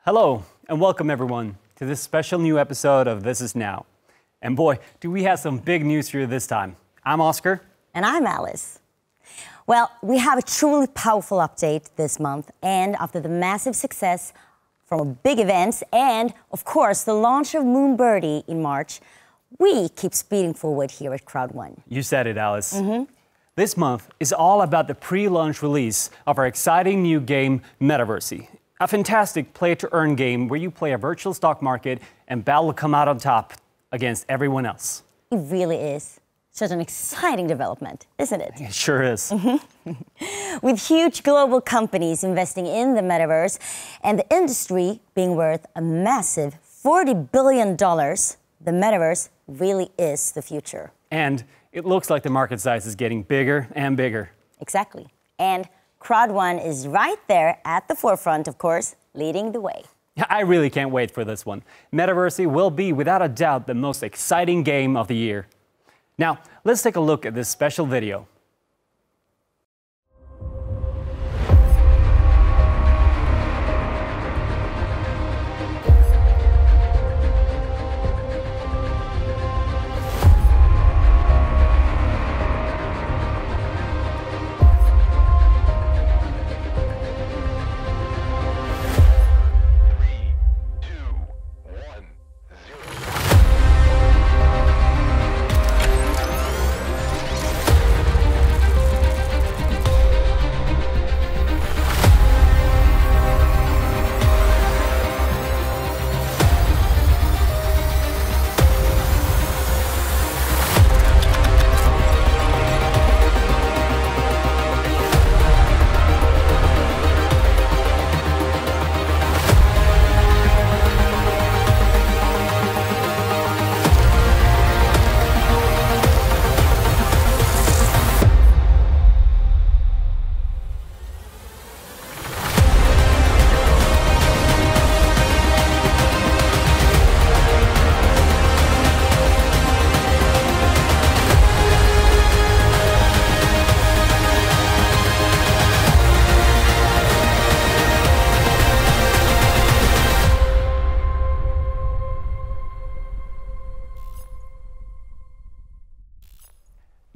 Hello, and welcome everyone to this special new episode of This Is Now. And boy, do we have some big news for you this time. I'm Oscar. And I'm Alice. Well, we have a truly powerful update this month, and after the massive success from big events and, of course, the launch of Moonbirdy in March, we keep speeding forward here at Crowd1. You said it, Alice. This month is all about the pre-launch release of our exciting new game, Metaverse. A fantastic play-to-earn game where you play a virtual stock market and battle to come out on top against everyone else. It really is such an exciting development, isn't it? It sure is. With huge global companies investing in the metaverse and the industry being worth a massive $40 billion, the metaverse really is the future. And it looks like the market size is getting bigger and bigger. Exactly. And Crowd1 is right there at the forefront, of course, leading the way. I really can't wait for this one. Metaverse will be, without a doubt, the most exciting game of the year. Now, let's take a look at this special video.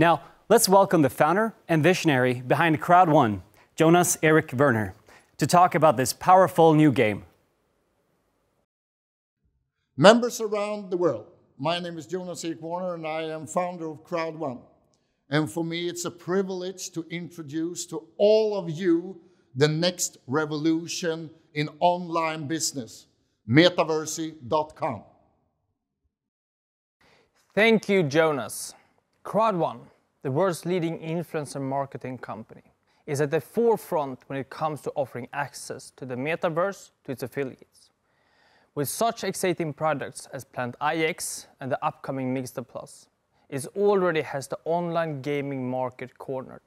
Now, let's welcome the founder and visionary behind Crowd1, Jonas Erik Werner, to talk about this powerful new game. Members around the world, my name is Jonas Erik Werner and I am founder of Crowd1. And for me, it's a privilege to introduce to all of you the next revolution in online business, Metaverse.com. Thank you, Jonas. Crowd1, the world's leading influencer marketing company, is at the forefront when it comes to offering access to the metaverse to its affiliates. With such exciting products as Plant IX and the upcoming Mixer Plus, it already has the online gaming market cornered.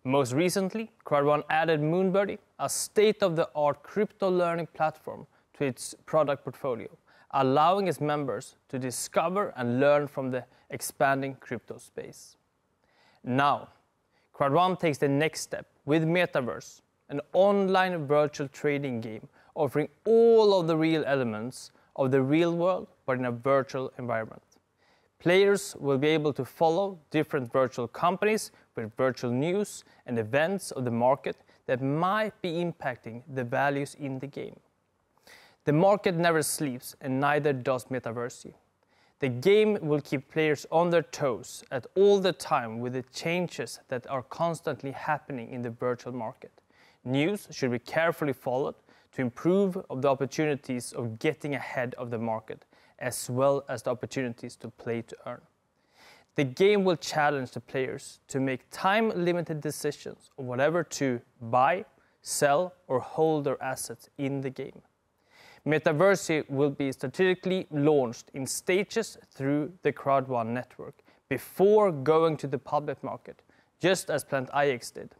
Most recently, Crowd1 added Moonbirdy, a state-of-the-art crypto learning platform, to its product portfolio, allowing its members to discover and learn from the expanding crypto space. Now, Crowd1 takes the next step with Metaverse, an online virtual trading game offering all of the real elements of the real world, but in a virtual environment. Players will be able to follow different virtual companies with virtual news and events of the market that might be impacting the values in the game. The market never sleeps, and neither does Metaverse. The game will keep players on their toes at all the time with the changes that are constantly happening in the virtual market. News should be carefully followed to improve the opportunities of getting ahead of the market, as well as the opportunities to play to earn. The game will challenge the players to make time-limited decisions on whatever to buy, sell, or hold their assets in the game. Metaverse will be strategically launched in stages through the Crowd1 network before going to the public market, just as Plant IX did.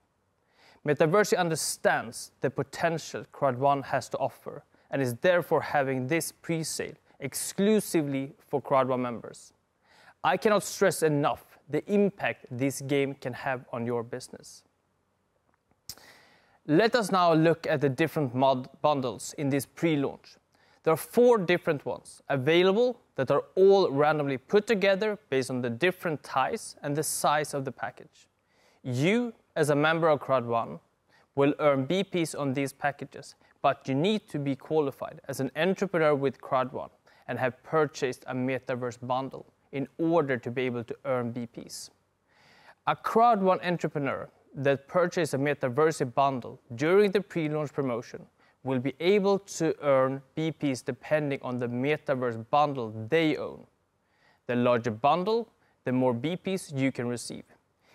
Metaverse understands the potential Crowd1 has to offer and is therefore having this pre-sale exclusively for Crowd1 members. I cannot stress enough the impact this game can have on your business. Let us now look at the different bundles in this pre-launch. There are 4 different ones available that are all randomly put together based on the different ties and the size of the package. You, as a member of Crowd1, will earn BPs on these packages, but you need to be qualified as an entrepreneur with Crowd1 and have purchased a Metaverse bundle in order to be able to earn BPs. A Crowd1 entrepreneur that purchases a Metaverse bundle during the pre-launch promotion will be able to earn BPs depending on the Metaverse bundle they own. The larger bundle, the more BPs you can receive.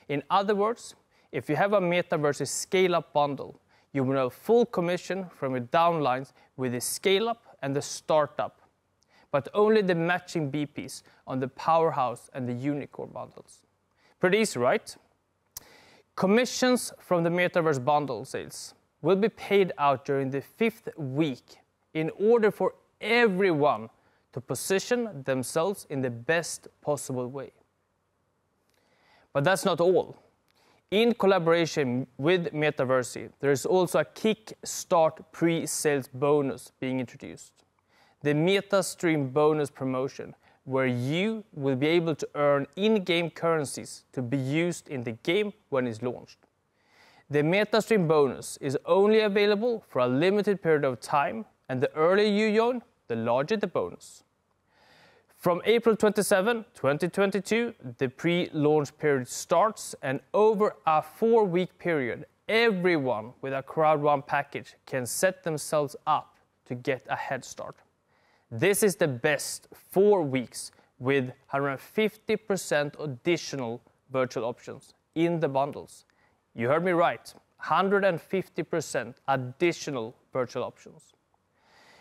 In other words, if you have a Metaverse scale-up bundle, you will have full commission from your downlines with the scale-up and the startup, but only the matching BPs on the Powerhouse and the Unicorn bundles. Pretty easy, right? Commissions from the Metaverse bundle sales will be paid out during the 5th week in order for everyone to position themselves in the best possible way. But that's not all. In collaboration with Metaverse, there is also a Kickstart pre-sales bonus being introduced. The MetaStream bonus promotion, where you will be able to earn in-game currencies to be used in the game when it's launched. The MetaStream bonus is only available for a limited period of time, and the earlier you join, the larger the bonus. From April 27, 2022, the pre-launch period starts, and over a 4-week period, everyone with a Crowd1 package can set themselves up to get a head start. This is the best 4 weeks with 150% additional virtual options in the bundles. You heard me right, 150% additional virtual options.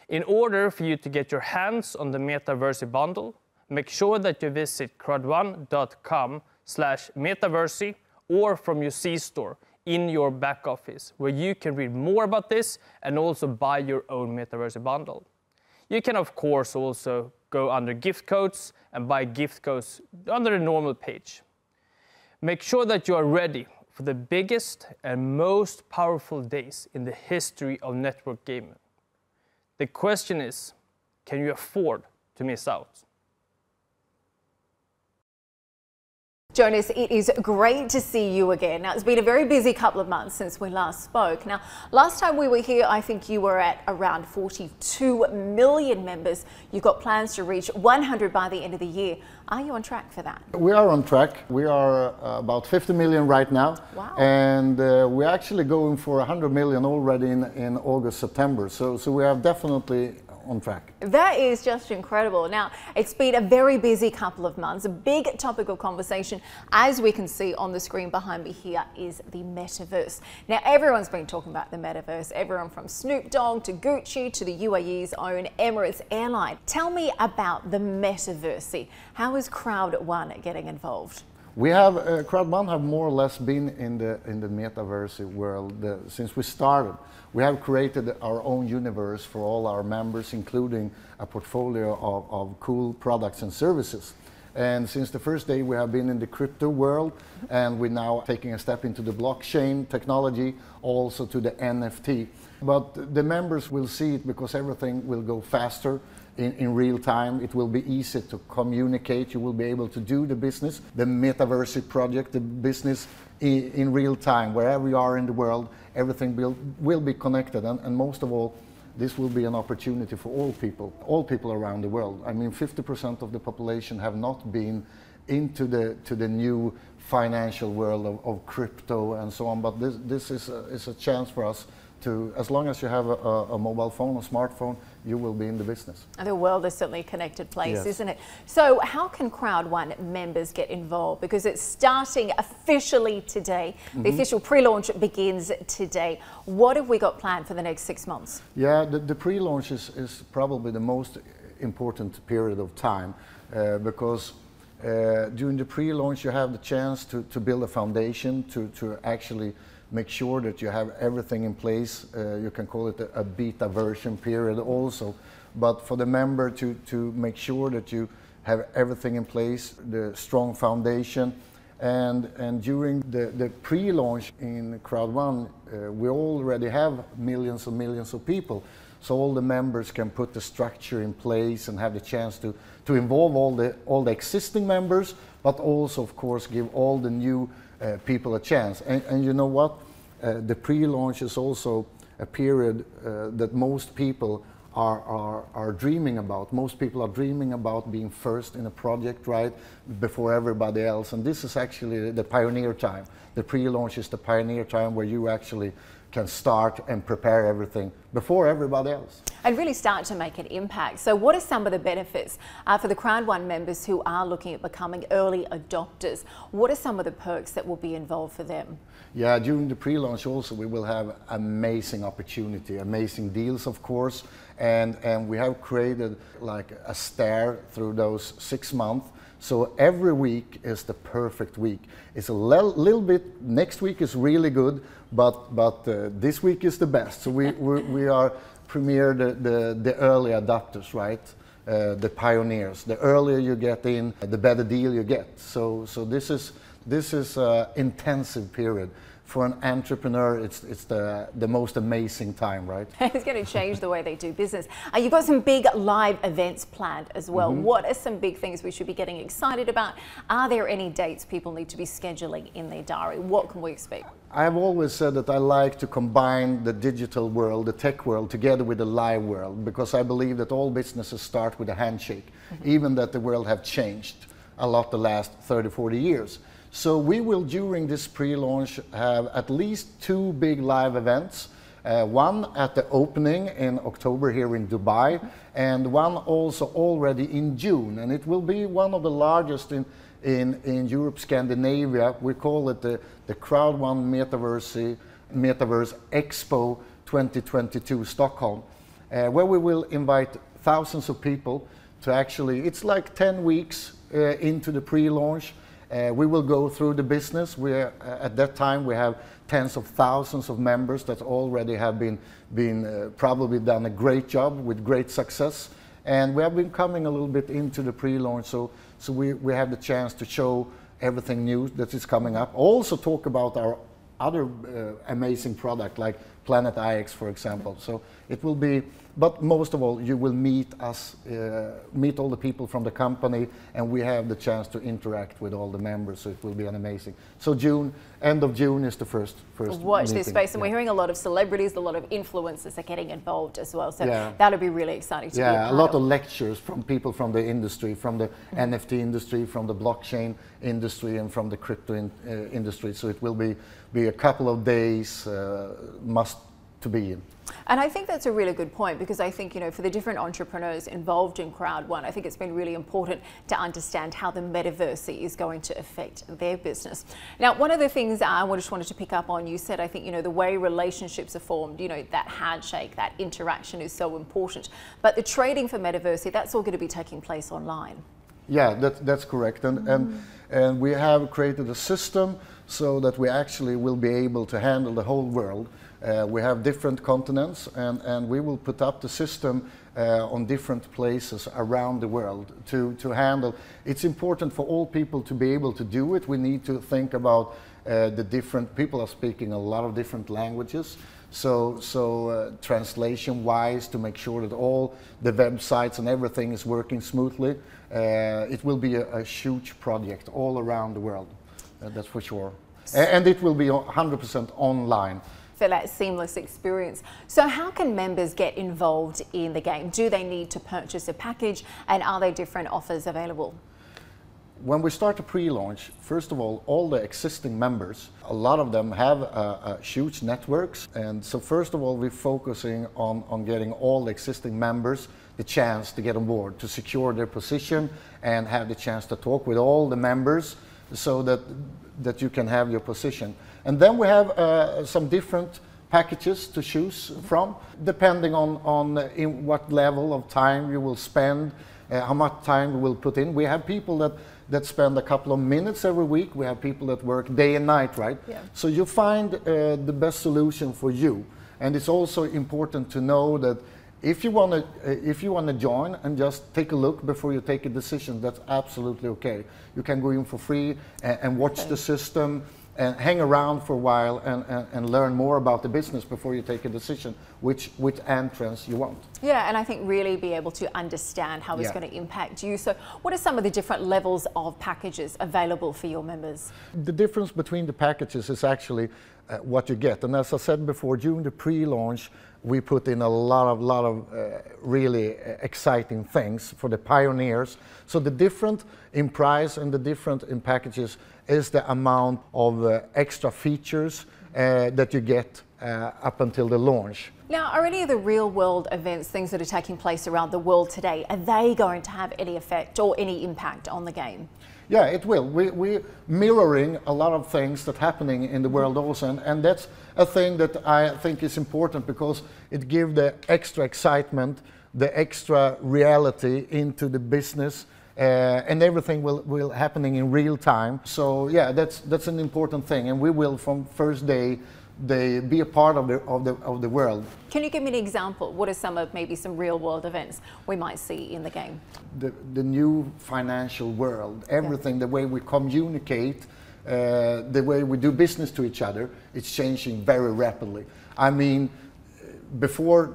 In order for you to get your hands on the Metaverse bundle, make sure that you visit crowd1.com/metaverse or from your C-store in your back office, where you can read more about this and also buy your own Metaverse bundle. You can, of course, also go under gift codes and buy gift codes under the normal page. Make sure that you are ready for the biggest and most powerful days in the history of network gaming. The question is, can you afford to miss out? Jonas, it is great to see you again. Now, it's been a very busy couple of months since we last spoke. Now, last time we were here, I think you were at around 42 million members. You've got plans to reach 100 by the end of the year. Are you on track for that? We are on track. We are about 50 million right now. Wow. And we're actually going for 100 million already in August, September. So we are definitely on track. That is just incredible. Now, it's been a very busy couple of months. A big topic of conversation, as we can see on the screen behind me here, is the metaverse. Now, everyone's been talking about the metaverse. Everyone from Snoop Dogg to Gucci to the UAE's own Emirates Airline. Tell me about the metaverse. How is Crowd1 getting involved? We have Crowd1 have more or less been in the metaverse world since we started. We have created our own universe for all our members, including a portfolio of cool products and services. And since the first day, we have been in the crypto world, and we're now taking a step into the blockchain technology, also to the NFT. But the members will see it because everything will go faster. In real time, it will be easy to communicate. You will be able to do the business, the Metaverse project, the business in real time. Wherever you are in the world, everything will be connected. And most of all, this will be an opportunity for all people around the world. I mean, 50% of the population have not been into the new financial world of crypto and so on. But this is a chance for us to, as long as you have a mobile phone, a smartphone, you will be in the business. The world is certainly a connected place, Yes. isn't it? So how can Crowd1 members get involved? Because it's starting officially today. The official pre-launch begins today. What have we got planned for the next 6 months? Yeah, the pre-launch is probably the most important period of time because during the pre-launch you have the chance to build a foundation, to actually make sure that you have everything in place. You can call it a beta version period also. But for the member to make sure that you have everything in place, the strong foundation, And during the pre-launch in Crowd1, we already have millions and millions of people. So all the members can put the structure in place and have the chance to involve all the existing members, but also, of course, give all the new people a chance. And you know what? The pre-launch is also a period that most people are dreaming about. Most people are dreaming about being first in a project, right, before everybody else. And this is actually the pioneer time. The pre-launch is the pioneer time where you actually can start and prepare everything before everybody else. And really start to make an impact. So what are some of the benefits for the Crowd1 members who are looking at becoming early adopters? What are some of the perks that will be involved for them? Yeah, during the pre-launch also we will have amazing opportunity, amazing deals, of course, and we have created like a stair through those 6 months. So every week is the perfect week. It's a little bit, next week is really good, but this week is the best. So we are premiered the early adopters, right? The pioneers. The earlier you get in, the better deal you get. So this is an intensive period. For an entrepreneur, it's the most amazing time, right? It's going to change the way they do business. You've got some big live events planned as well. What are some big things we should be getting excited about? Are there any dates people need to be scheduling in their diary? What can we expect? I've always said that I like to combine the digital world, the tech world, together with the live world, because I believe that all businesses start with a handshake, even that the world have changed a lot the last 30, 40 years. So we will, during this pre-launch, have at least 2 big live events. One at the opening in October here in Dubai, and one also already in June. And it will be one of the largest in Europe, Scandinavia. We call it the Crowd1 Metaverse Expo 2022 Stockholm, where we will invite thousands of people to actually, it's like 10 weeks into the pre-launch. We will go through the business. At that time we have tens of thousands of members that already have been probably done a great job with great success. And we have been coming a little bit into the pre-launch, so we have the chance to show everything new that is coming up. Also talk about our other amazing product like Planet IX, for example. So it will be, but most of all, you will meet us, meet all the people from the company, and we have the chance to interact with all the members. So it will be an amazing. So June, end of June is the first Watch meeting. this space, and we're hearing a lot of celebrities, a lot of influencers are getting involved as well. So that'll be really exciting to be a part a lot of lectures from people from the industry, from the NFT industry, from the blockchain industry, and from the crypto industry. So it will be a couple of days must to be in. And I think that's a really good point, because I think, you know, for the different entrepreneurs involved in Crowd1, I think it's been really important to understand how the metaverse is going to affect their business. Now, one of the things I just wanted to pick up on, you said, I think, you know, the way relationships are formed, you know, that handshake, that interaction is so important. But the trading for metaverse, that's all going to be taking place online. Yeah, that's correct. And we have created a system so that we actually will be able to handle the whole world. We have different continents, and we will put up the system on different places around the world to handle. It's important for all people to be able to do it. We need to think about the different people are speaking a lot of different languages. So translation-wise, to make sure that all the websites and everything is working smoothly, it will be a huge project all around the world. That's for sure. And it will be 100% online. For that seamless experience. So how can members get involved in the game? Do they need to purchase a package, and are there different offers available? When we start a pre-launch, first of all the existing members, a lot of them have huge networks. And so first of all, we're focusing on getting all the existing members the chance to get on board, to secure their position and have the chance to talk with all the members so that you can have your position. And then we have some different packages to choose from, depending on in what level of time you will spend, how much time we will put in. We have people that spend a couple of minutes every week. We have people that work day and night, right? Yeah. So you find the best solution for you. And it's also important to know that If you want to join and just take a look before you take a decision, that's absolutely okay. You can go in for free and watch the system and hang around for a while and learn more about the business before you take a decision which entrance you want. Yeah, and I think really be able to understand how it's going to impact you. So what are some of the different levels of packages available for your members? The difference between the packages is actually what you get. And as I said before, during the pre-launch, we put in a lot of really exciting things for the pioneers. So the different in price and the different in packages is the amount of extra features that you get up until the launch. Now, are any of the real world events, things that are taking place around the world today, are they going to have any effect or any impact on the game? Yeah, it will. We're mirroring a lot of things that are happening in the world also, and that's a thing that I think is important because it gives the extra excitement, the extra reality into the business, and everything will happening in real time. So yeah, that's an important thing, and we will from first day they be a part of the world. Can you give me an example? What are some of maybe some real world events we might see in the game? The new financial world, everything, the way we communicate, the way we do business to each other, it's changing very rapidly. I mean, before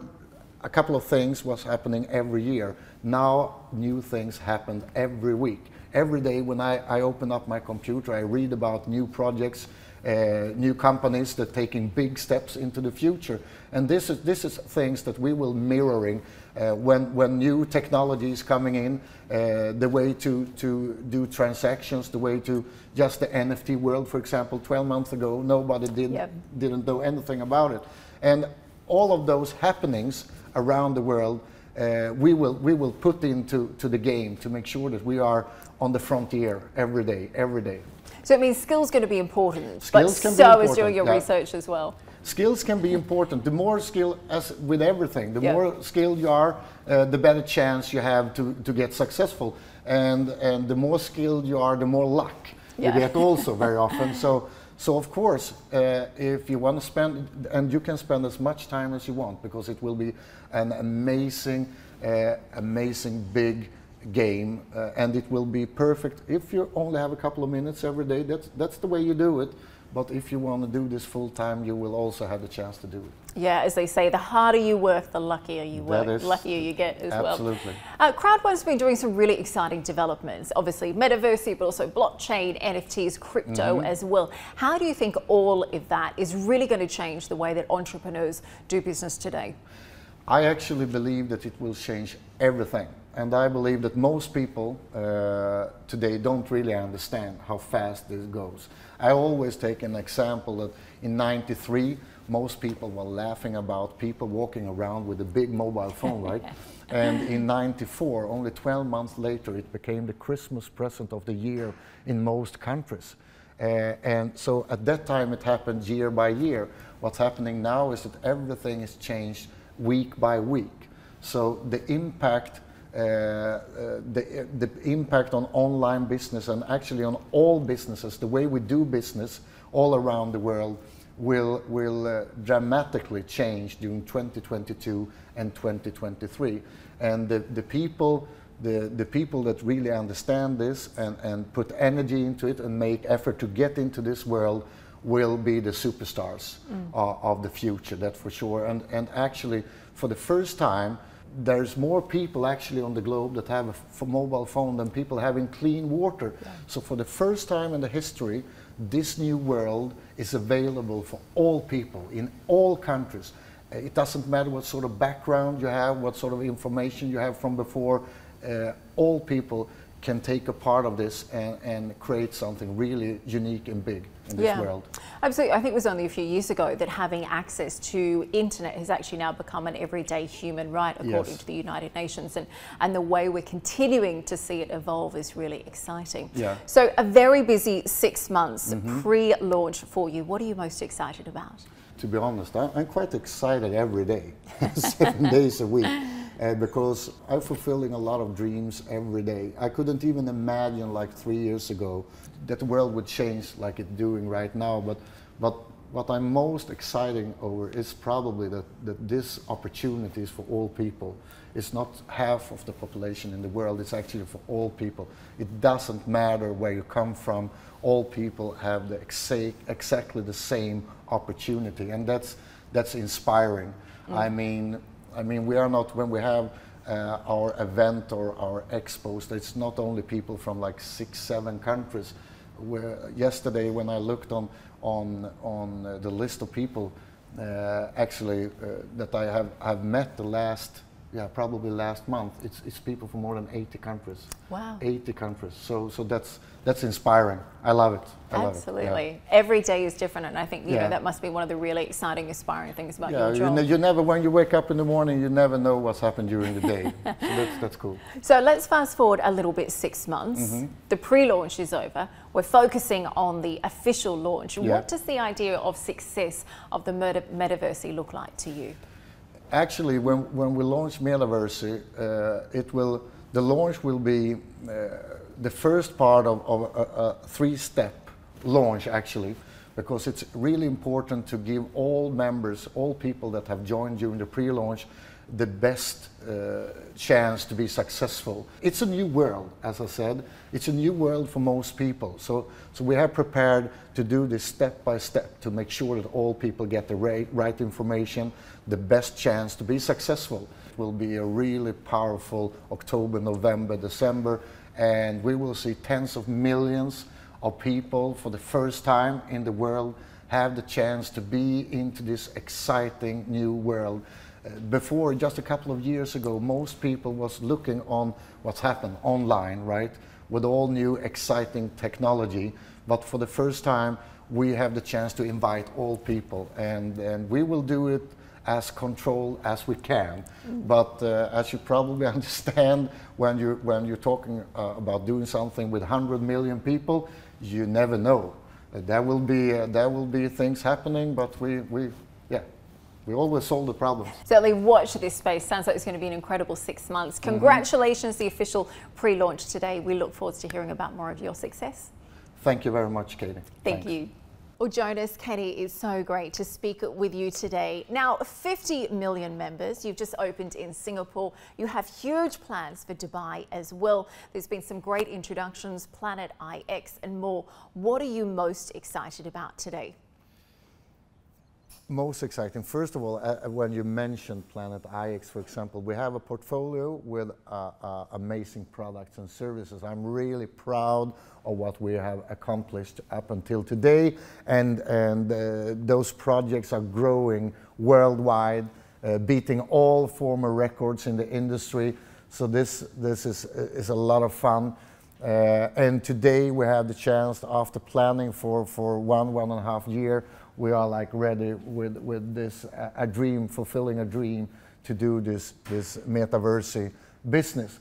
a couple of things was happening every year. Now new things happen every week. Every day when I open up my computer, I read about new projects, new companies that are taking big steps into the future, and this is things that we will mirroring when new technology is coming in, the way to do transactions, the way to just the NFT world, for example. 12 months ago, nobody didn't know anything about it, and all of those happenings around the world, we will put into the game to make sure that we are on the frontier every day. So it means skills going to be important, but so is doing your research as well. Skills can be important. The more skill, as with everything, the more skilled you are, the better chance you have to get successful. And the more skilled you are, the more luck you get also very often. So of course, if you want to spend, and you can spend as much time as you want, because it will be an amazing big game, and it will be perfect if you only have a couple of minutes every day. That's the way you do it. But if you want to do this full time, you will also have the chance to do it. Yeah, as they say, the harder you work, the luckier you work, the luckier you get as well. Absolutely. Crowd1's been doing some really exciting developments, obviously metaverse, but also blockchain, NFTs, crypto as well. How do you think all of that is really going to change the way that entrepreneurs do business today? I actually believe that it will change everything. And I believe that most people today don't really understand how fast this goes. I always take an example that in '93, most people were laughing about people walking around with a big mobile phone, right? And in '94, only 12 months later, it became the Christmas present of the year in most countries. And so at that time, it happened year by year. What's happening now is that everything is changed week by week. So the impact the impact on online business, and actually on all businesses, the way we do business all around the world will dramatically change during 2022 and 2023. And the people that really understand this and put energy into it and make effort to get into this world will be the superstars of the future, that's for sure. And actually, for the first time, there's more people actually on the globe that have a mobile phone than people having clean water. Yeah. So for the first time in the history, this new world is available for all people in all countries. It doesn't matter what sort of background you have, what sort of information you have from before. All people can take a part of this and create something really unique and big in this world. Absolutely. I think it was only a few years ago that having access to internet has actually now become an everyday human right, according to the United Nations, and the way we're continuing to see it evolve is really exciting. Yeah. So a very busy 6 months pre-launch for you. What are you most excited about? To be honest, I'm quite excited every day, 7 days a week. Because I'm fulfilling a lot of dreams every day. I couldn't even imagine like 3 years ago that the world would change like it's doing right now. But what I'm most excited over is probably that this opportunity is for all people. It's not half of the population in the world, it's actually for all people. It doesn't matter where you come from, all people have the exactly the same opportunity, and that's inspiring. I mean, we are not, when we have our event or our expos, it's not only people from like 6-7 countries. Yesterday when I looked on the list of people that I have met the last, probably last month, it's people from more than 80 countries. Wow. 80 countries. So that's inspiring. I love it. Absolutely. Yeah. Every day is different, and I think you know that must be one of the really exciting, inspiring things about your job. You never, when you wake up in the morning, you never know what's happened during the day. So that's cool. So let's fast forward a little bit, 6 months. The pre-launch is over. We're focusing on the official launch. Yeah. What does the idea of success of the Metaversity look like to you? Actually, when we launch Metaversity, the launch will be the first part of a 3-step launch, actually, because it's really important to give all members, all people that have joined during the pre-launch, the best chance to be successful. It's a new world, as I said. It's a new world for most people. So we have prepared to do this step by step to make sure that all people get the right information, the best chance to be successful. It will be a really powerful October, November, December, and we will see tens of millions of people for the first time in the world have the chance to be into this exciting new world. Before, just a couple of years ago, most people was looking on what's happened online, right? With all new exciting technology. But for the first time, we have the chance to invite all people, and we will do it as controlled as we can. But as you probably understand, when you're talking about doing something with 100 million people, you never know. There will be things happening, but we always solve the problem. Certainly watch this space. Sounds like it's going to be an incredible 6 months. Congratulations, the official pre-launch today. We look forward to hearing about more of your success. Thank you very much, Katie. Thank you. Well, Jonas, Katie, it's so great to speak with you today. Now, 50 million members. You've just opened in Singapore. You have huge plans for Dubai as well. There's been some great introductions, Planet IX and more. What are you most excited about today? Most exciting. First of all, when you mentioned Planet IX, for example, we have a portfolio with amazing products and services. I'm really proud of what we have accomplished up until today, and those projects are growing worldwide, beating all former records in the industry. So this is a lot of fun. And today we have the chance, after planning for 1.5 years, we are like ready with this fulfilling a dream to do this Metaversity business,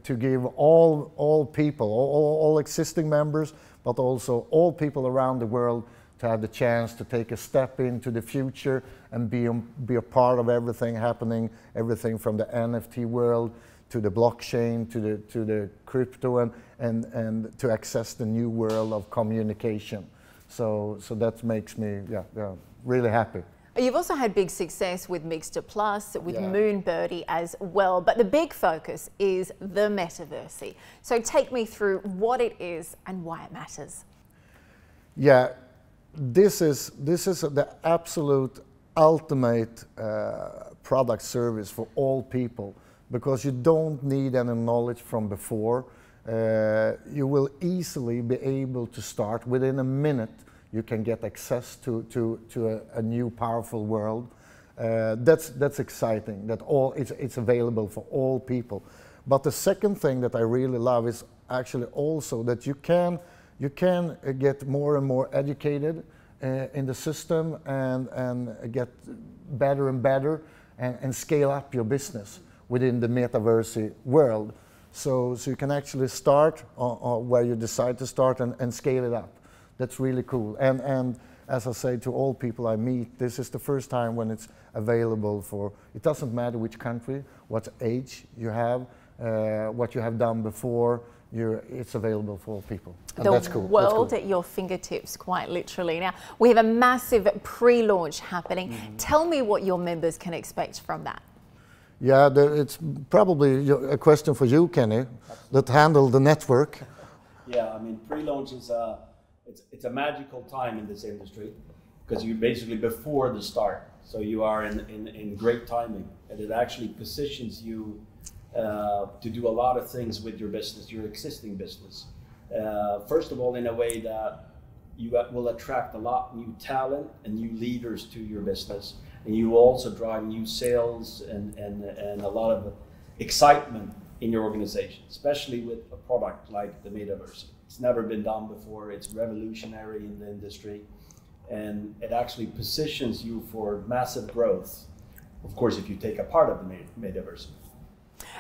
to give all people, all existing members, but also all people around the world to have the chance to take a step into the future and be a part of everything happening, everything from the NFT world to the blockchain, to the crypto, and to access the new world of communication. So that makes me really happy. You've also had big success with Mixer Plus, with Moonbirdie as well, but the big focus is the Metaversity. So take me through what it is and why it matters. Yeah, this is the absolute ultimate product service for all people, because you don't need any knowledge from before. You will easily be able to start within a minute. You can get access to a new powerful world. That's exciting. That it's available for all people. But the second thing that I really love is actually also that you can get more and more educated in the system and get better and better and scale up your business within the Metaversity world. So you can actually start where you decide to start and scale it up. That's really cool. And as I say to all people I meet, this is the first time when it's available for, it doesn't matter which country, what age you have, what you have done before. it's available for all people. And the that's cool. world That's cool. at your fingertips, quite literally. Now, we have a massive pre-launch happening. Tell me what your members can expect from that. Yeah, it's probably a question for you, Kenny, that handle the network. Yeah, I mean, pre-launch is it's a magical time in this industry because you're basically before the start. So you are in great timing, and it actually positions you to do a lot of things with your business, your existing business. First of all, in a way that you will attract a lot new talent and new leaders to your business, and you will also drive new sales and a lot of excitement in your organization, especially with a product like the Metaverse. It's never been done before. It's revolutionary in the industry, and it actually positions you for massive growth, of course, if you take a part of the Metaverse.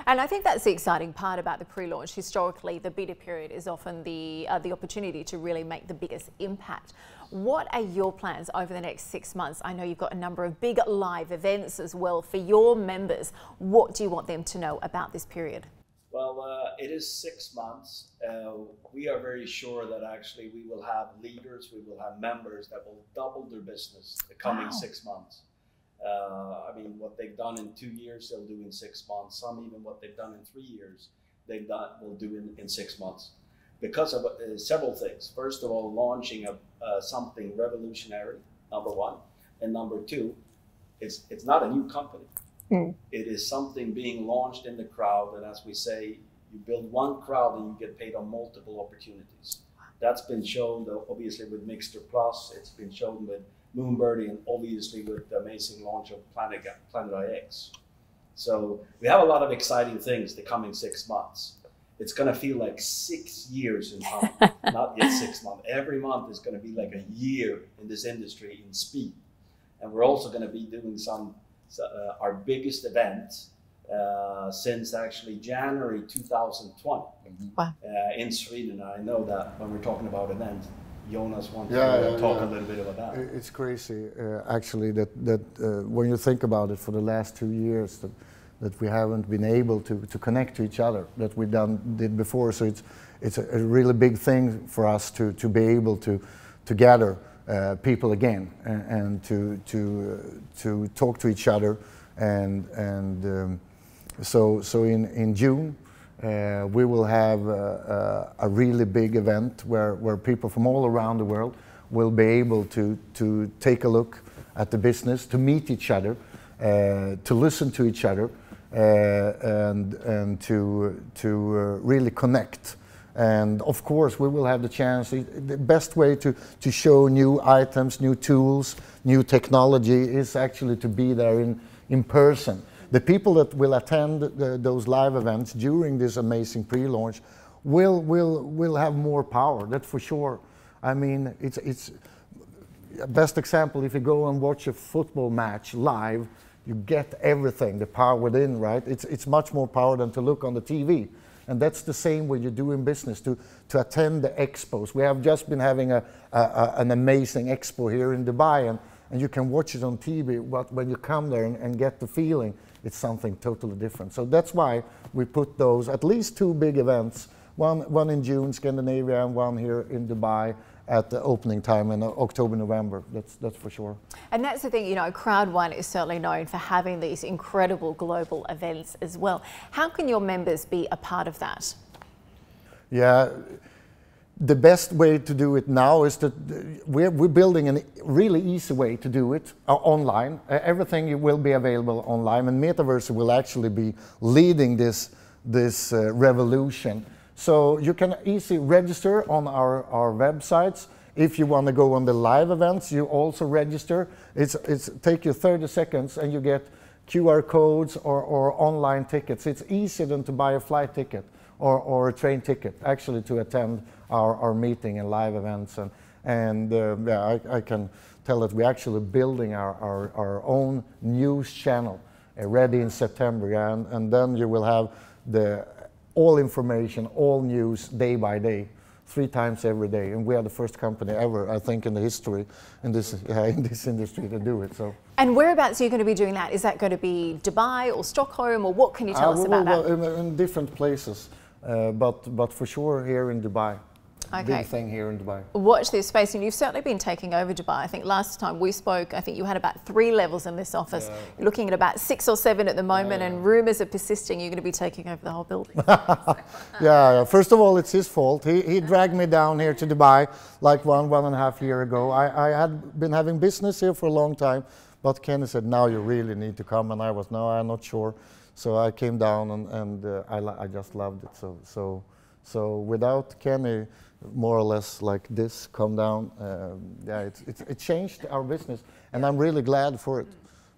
And I think that's the exciting part about the pre-launch. Historically, the beta period is often the opportunity to really make the biggest impact. What are your plans over the next 6 months? I know you've got a number of big live events as well for your members. What do you want them to know about this period? Well, it is 6 months. We are very sure that actually we will have leaders, we will have members that will double their business the coming 6 months. I mean, what they've done in 2 years, they'll do in 6 months. Some even what they've done in 3 years, will do in 6 months. Because of several things. First of all, launching something revolutionary, number one. And number two, it's not a new company. It is something being launched in the crowd. And as we say, you build one crowd and you get paid on multiple opportunities. That's been shown, obviously, with Mixer Plus. It's been shown with Moonbirdie, and obviously with the amazing launch of Planet IX. So we have a lot of exciting things the coming 6 months. It's going to feel like 6 years in time, not yet 6 months. Every month is going to be like a year in this industry in speed. And we're also going to be doing our biggest event since actually January 2020 in Sweden. I know that when we're talking about events, Jonas wants to talk a little bit about that. It's crazy, actually, that when you think about it, for the last 2 years, that we haven't been able to connect to each other that we did before. So it's a really big thing for us to be able to gather people again and to talk to each other. So in June. We will have a really big event where people from all around the world will be able to take a look at the business, to meet each other, to listen to each other, and to really connect. And of course, we will have the chance. The best way to show new items, new tools, new technology is actually to be there in person. The people that will attend those live events during this amazing pre-launch will have more power, that's for sure. I mean, it's best example, if you go and watch a football match live, you get everything, the power within, right? It's much more power than to look on the TV. And that's the same when you do in business, to attend the expos. We have just been having an amazing expo here in Dubai, and you can watch it on TV, but when you come there and get the feeling, it's something totally different. So that's why we put those, at least 2 big events, one in June, Scandinavia, and one here in Dubai at the opening time in October, November. That's for sure. And that's the thing, you know, Crowd1 is certainly known for having these incredible global events as well. How can your members be a part of that? Yeah. The best way to do it now is that we're building a really easy way to do it online. Everything will be available online, and Metaverse will actually be leading this revolution. So you can easily register on our websites. If you want to go on the live events, you also register. It's take you 30 seconds, and you get QR codes or online tickets. It's easier than to buy a flight ticket or a train ticket, actually, to attend our meeting and live events. Yeah, I can tell that we're actually building our own news channel ready in September. Yeah? And then you will have all information, all news, day by day, 3 times every day. And we are the first company ever, I think, in the history, in this industry to do it. So. And whereabouts are you going to be doing that? Is that going to be Dubai or Stockholm, or what can you tell us about that? In different places. But for sure here in Dubai. Okay. Big thing here in Dubai. Watch this space, and you've certainly been taking over Dubai. I think last time we spoke, I think you had about 3 levels in this office. Yeah. You're looking at about 6 or 7 at the moment, and rumours are persisting you're going to be taking over the whole building. Yeah, first of all, it's his fault. He dragged me down here to Dubai like one and a half year ago. I had been having business here for a long time, but Kenny said, now you really need to come, and I was, no, I'm not sure. So I came down, and I just loved it. So without Kenny, more or less like this, come down. Yeah, it changed our business, and I'm really glad for it,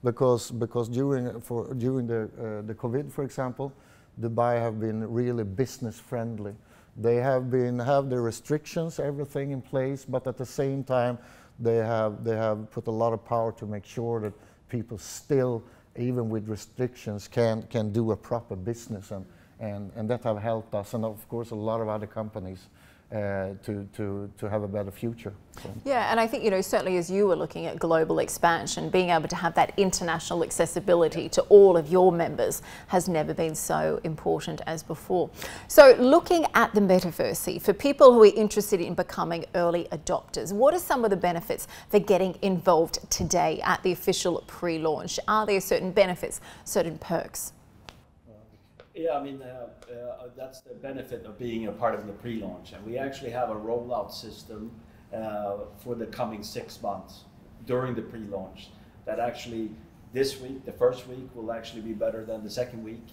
because during the COVID, for example, Dubai have been really business friendly. They have their restrictions, everything in place, but at the same time, they have put a lot of power to make sure that people still, even with restrictions, can do a proper business, and that have helped us, and of course a lot of other companies. To have a better future. So. Yeah, and I think, certainly as you were looking at global expansion, being able to have that international accessibility to all of your members has never been so important as before. So looking at the metaverse, for people who are interested in becoming early adopters, what are some of the benefits for getting involved today at the official pre-launch? Are there certain benefits, certain perks? Yeah, I mean, that's the benefit of being a part of the pre-launch. And we actually have a rollout system for the coming 6 months during the pre-launch. That actually, this week, the first week, will actually be better than the second week,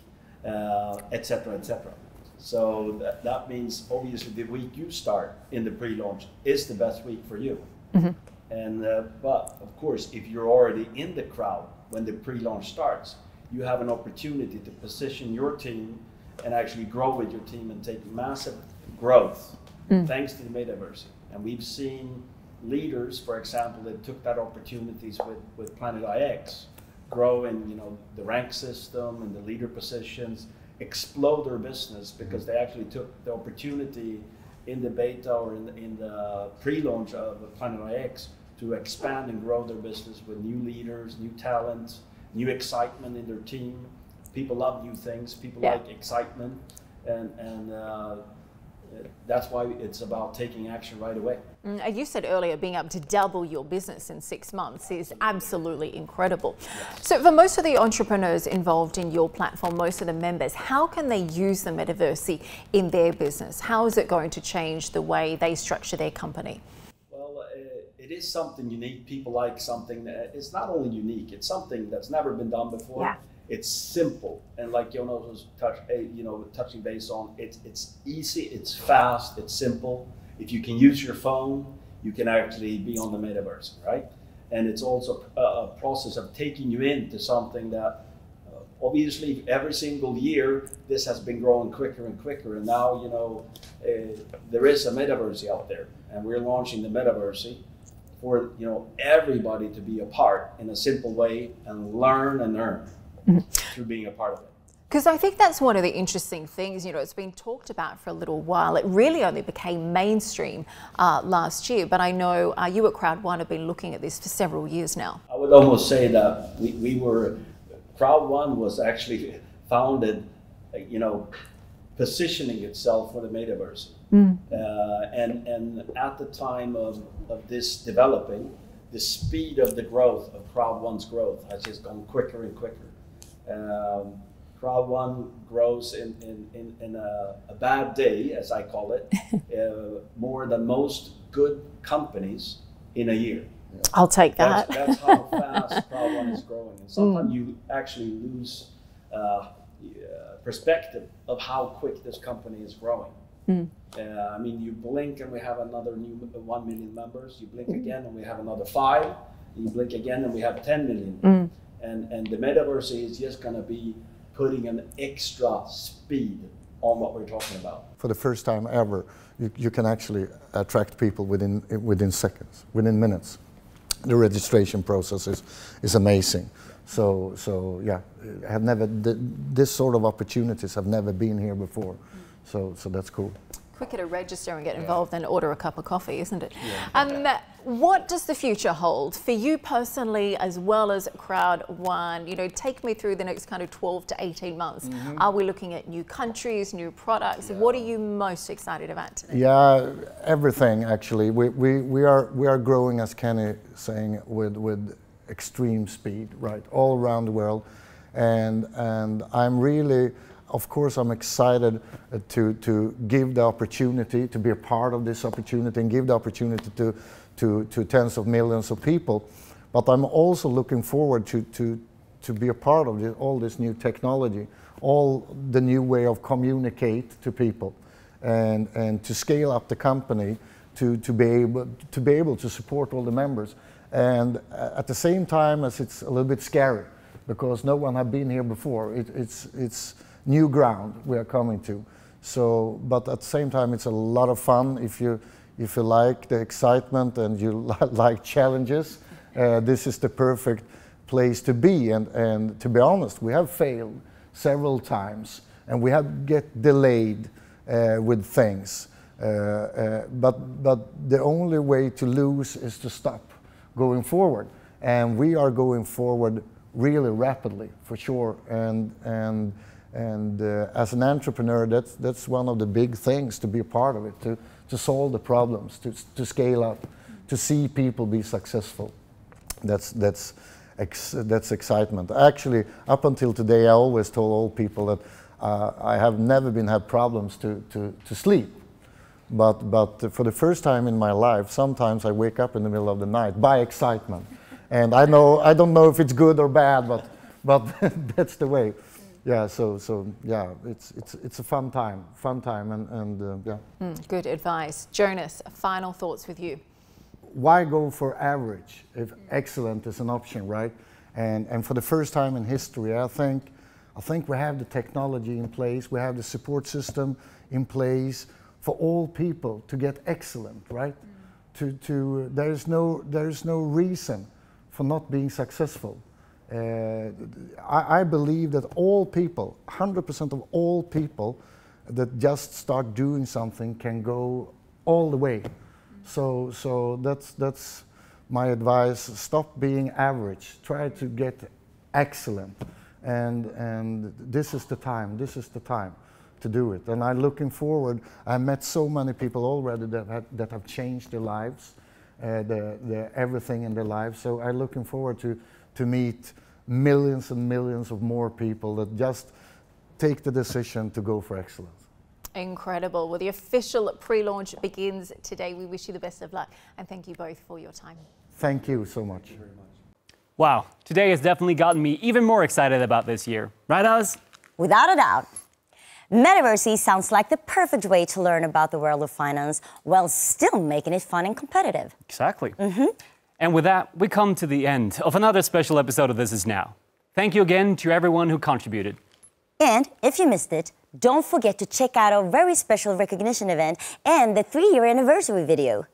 et cetera, et cetera. So that means, obviously, the week you start in the pre-launch is the best week for you. Mm-hmm. And but, of course, if you're already in the crowd when the pre-launch starts, you have an opportunity to position your team and actually grow with your team and take massive growth thanks to the metaverse. And we've seen leaders, for example, that took that opportunities with Planet IX, grow in the rank system and the leader positions, explode their business because they actually took the opportunity in the beta or in the pre-launch of Planet IX to expand and grow their business with new leaders, new talents, new excitement in their team. People love new things. People like excitement, and that's why it's about taking action right away. You said earlier, being able to double your business in 6 months is absolutely incredible. Yes. So for most of the entrepreneurs involved in your platform, most of the members, how can they use the metaverse in their business? How is it going to change the way they structure their company? It is something unique. People like something that is not only unique, it's something that's never been done before. Yeah. It's simple, and like Jonas was touching base on, it's easy, it's fast, it's simple. If you can use your phone, you can actually be on the metaverse, right? And it's also a process of taking you into something that obviously every single year this has been growing quicker and quicker, and now there is a metaverse out there, and we're launching the metaverse for everybody to be a part in a simple way and learn and earn through being a part of it. Because I think that's one of the interesting things, it's been talked about for a little while. It really only became mainstream last year, but I know you at Crowd1 have been looking at this for several years now. I would almost say that Crowd1 was actually founded, positioning itself for the metaverse. And at the time of this developing, the speed of the growth of Crowd1's growth has just gone quicker and quicker. Crowd1 grows in a bad day, as I call it, more than most good companies in a year. I'll take that. That's how fast Crowd1 is growing. And sometimes you actually lose perspective of how quick this company is growing. I mean, you blink and we have another new 1 million members. You blink again and we have another 5. You blink again and we have 10 million. And the metaverse is just going to be putting an extra speed on what we're talking about. For the first time ever, you can actually attract people within seconds, within minutes. The registration process is amazing. So yeah, this sort of opportunities have never been here before. So that's cool. Quicker to register and get involved than order a cup of coffee, isn't it? Yeah. What does the future hold for you personally as well as Crowd One? You know, take me through the next kind of 12 to 18 months. Are we looking at new countries, new products? What are you most excited about today? Yeah, everything actually. We are growing, as Kenny saying, with extreme speed, right, all around the world, and I'm really, of course, I'm excited to give the opportunity to be a part of this opportunity and give the opportunity to tens of millions of people. But I'm also looking forward to be a part of all this new technology, all the new way of communicate to people, and to scale up the company to be able to support all the members. And at the same time, as it's a little bit scary because no one had been here before. It's new ground we are coming to. So, but at the same time, it's a lot of fun if you like the excitement and you like challenges. This is the perfect place to be. And to be honest, we have failed several times and we have get delayed with things. But the only way to lose is to stop going forward. And we are going forward really rapidly, for sure. And as an entrepreneur, that's one of the big things, to be a part of it, to solve the problems, to scale up, to see people be successful. That's excitement. Actually, up until today, I always told all people that I have never had problems to sleep. But for the first time in my life, sometimes I wake up in the middle of the night by excitement. And I don't know if it's good or bad, but that's the way. Yeah, so yeah, it's a fun time, and yeah. Good advice. Jonas, final thoughts with you. Why go for average if excellent is an option, right? And for the first time in history, I think we have the technology in place, we have the support system in place for all people to get excellent, right? There is no reason for not being successful. I believe that all people, 100% of all people that just start doing something can go all the way. So that's my advice. Stop being average. Try to get excellent. And this is the time. This is the time to do it. And I'm looking forward. I met so many people already that have changed their lives, everything in their lives. So I'm looking forward to meet millions and millions of more people that just take the decision to go for excellence. Incredible. Well, the official pre-launch begins today. We wish you the best of luck and thank you both for your time. Thank you so much. Thank you very much. Wow, today has definitely gotten me even more excited about this year. Right, Oz? Without a doubt. Metaversity sounds like the perfect way to learn about the world of finance while still making it fun and competitive. Exactly. And with that, we come to the end of another special episode of This Is Now. Thank you again to everyone who contributed. And if you missed it, don't forget to check out our very special recognition event and the 3-year anniversary video,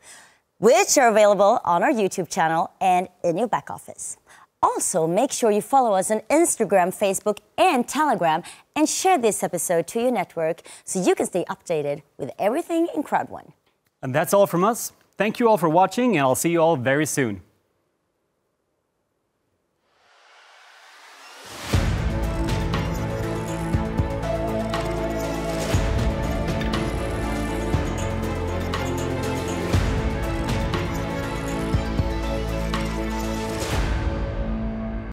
which are available on our YouTube channel and in your back office. Also, make sure you follow us on Instagram, Facebook, and Telegram, and share this episode to your network so you can stay updated with everything in Crowd One. And that's all from us. Thank you all for watching, and I'll see you all very soon.